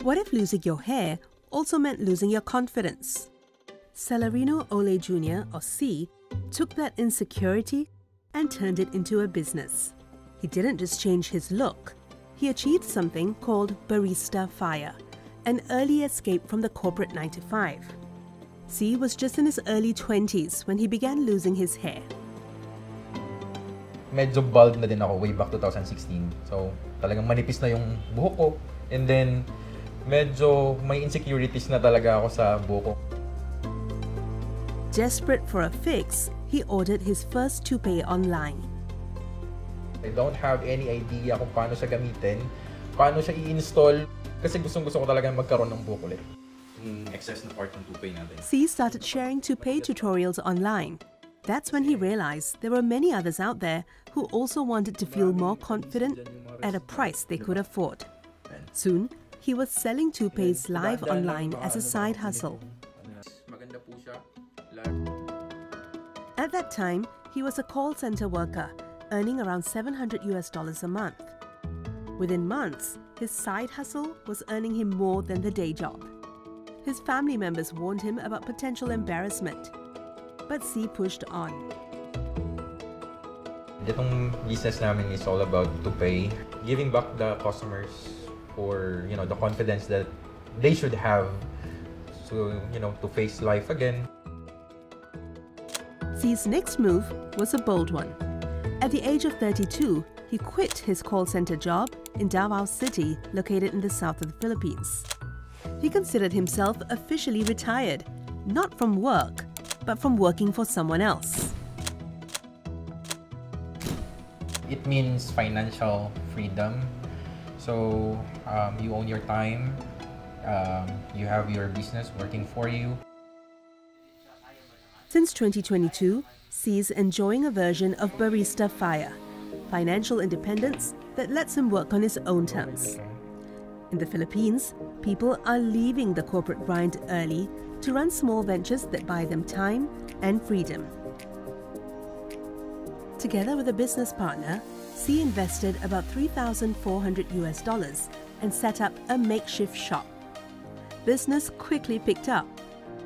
What if losing your hair also meant losing your confidence? Celerino Ole Jr., or C, took that insecurity and turned it into a business. He didn't just change his look. He achieved something called Barista Fire, an early escape from the corporate 9-to-5. C was just in his early 20s when he began losing his hair. Medyo bald na din ako way back 2016. So, talagang manipis na yung buhok ko. And then, medyo may insecurities na talaga ako sa buhok ko. Desperate for a fix, he ordered his first toupee online. I don't have any idea kung paano siya gamitin, paano siya i-install, kasi gustong-gusto ko talaga magkaroon ng buhok ulit. Yung excess na part ng toupee natin. C started sharing toupee tutorials online. That's when he realized there were many others out there who also wanted to feel more confident at a price they could afford. Soon, he was selling toupees live online as a side hustle. At that time, he was a call center worker, earning around $700 a month. Within months, his side hustle was earning him more than the day job. His family members warned him about potential embarrassment, but C pushed on. Itong business namin is all about toupee, giving back the customers for, the confidence that they should have to face life again. C's next move was a bold one. At the age of 32, he quit his call center job in Davao City, located in the south of the Philippines. He considered himself officially retired, not from work, but from working for someone else. It means financial freedom. So you own your time, you have your business working for you. Since 2022, C's enjoying a version of Barista Fire, financial independence that lets him work on his own terms. In the Philippines, people are leaving the corporate grind early to run small ventures that buy them time and freedom. Together with a business partner, C invested about $3,400 and set up a makeshift shop. Business quickly picked up.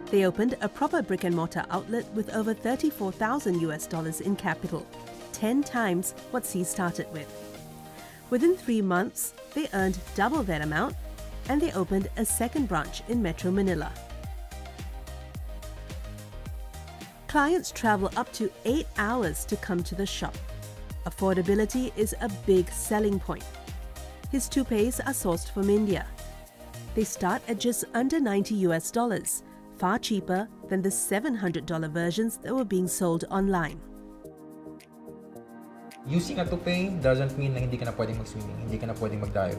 They opened a proper brick-and-mortar outlet with over $34,000 in capital, 10 times what C started with. Within 3 months, they earned double that amount, and they opened a second branch in Metro Manila. Clients travel up to 8 hours to come to the shop. Affordability is a big selling point. His toupees are sourced from India. They start at just under $90, far cheaper than the $700 versions that were being sold online. Using a toupee doesn't mean na hindi ka na pwedeng mag-swimming, hindi ka na pwedeng mag-dive,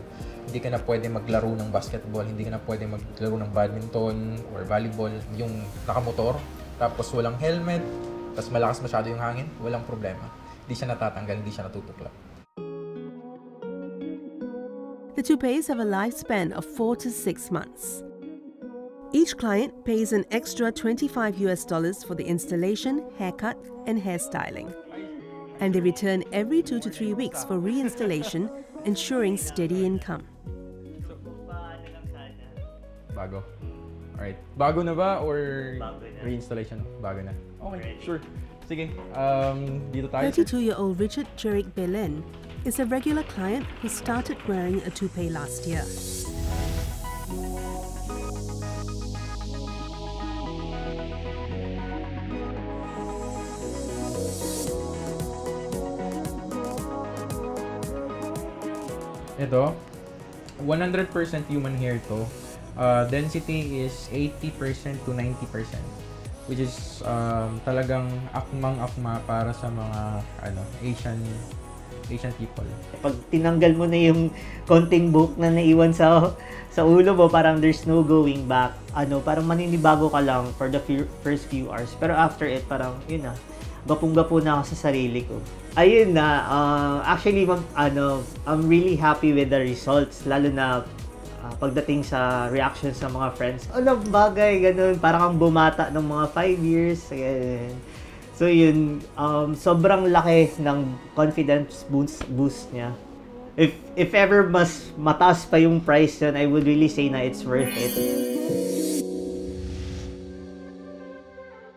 hindi ka na pwedeng maglaro ng basketball, hindi ka na pwedeng maglaro ng badminton or volleyball. Yung nakamotor, tapos walang helmet, tapos malakas masyado yung hangin, walang problema. Hindi siya natatanggal, hindi siya natutuklap. The toupees have a lifespan of 4 to 6 months. Each client pays an extra $25 for the installation, haircut, and hairstyling. And they return every 2 to 3 weeks for reinstallation, ensuring steady income. Bago. Alright. Bago na ba or reinstallation? Bago na. Okay, sure. Sige. Dito tayo. 32-year-old Richard Jerick Belen is a regular client who started wearing a toupee last year. Ito, 100% human hair to. Density is 80% to 90%, which is talagang akmang-akma para sa mga Asian people. Pag tinanggal mo na yung konting buhok na naiwan sa ulo mo, parang there's no going back. Parang maninibago ka lang for the first few hours. Pero after it, parang yun na, gapong-gapo na ako sa sarili ko. Ayun na, actually, I'm really happy with the results, lalo na pagdating sa reactions ng mga friends. Bagay, ganun, parang kang bumata ng mga 5 years, ganun. So yun, sobrang laki ng confidence boost niya. if ever mas mataas pa yung price yun, I would really say na it's worth it.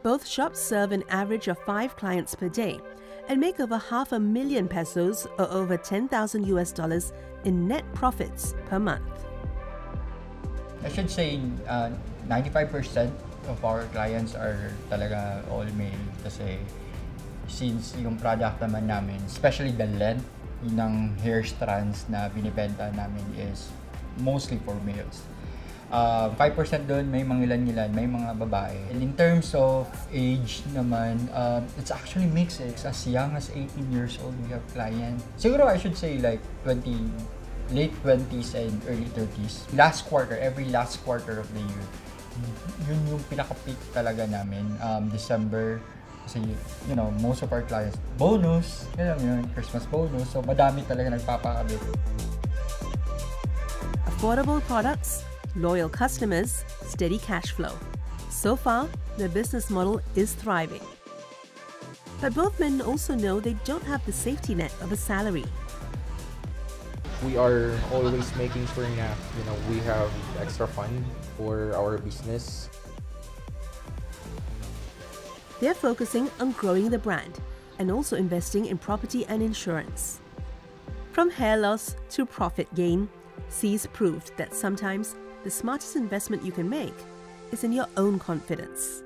Both shops serve an average of 5 clients per day and make over $500,000 pesos or over $10,000 in net profits per month. I should say 95% of our clients are talaga all male kasi since yung product naman namin, especially the length ng hair strands na binibenta namin is mostly for males. 5% doon may mga ilan-ilan, may mga babae. And in terms of age naman, it's actually mixed. It's as young as 18 years old we have clients. Siguro I should say like late 20s and early 30s. Every last quarter of the year, yun yung pinaka-peak talaga namin. December, kasi you know, most of our clients, bonus, yun, Christmas bonus. So madami talaga nagpapakabit. Affordable products, loyal customers, steady cash flow. So far, the business model is thriving. But both men also know they don't have the safety net of a salary. We are always making sure na, we have extra fund for our business. They're focusing on growing the brand and also investing in property and insurance. From hair loss to profit gain, C's proved that sometimes the smartest investment you can make is in your own confidence.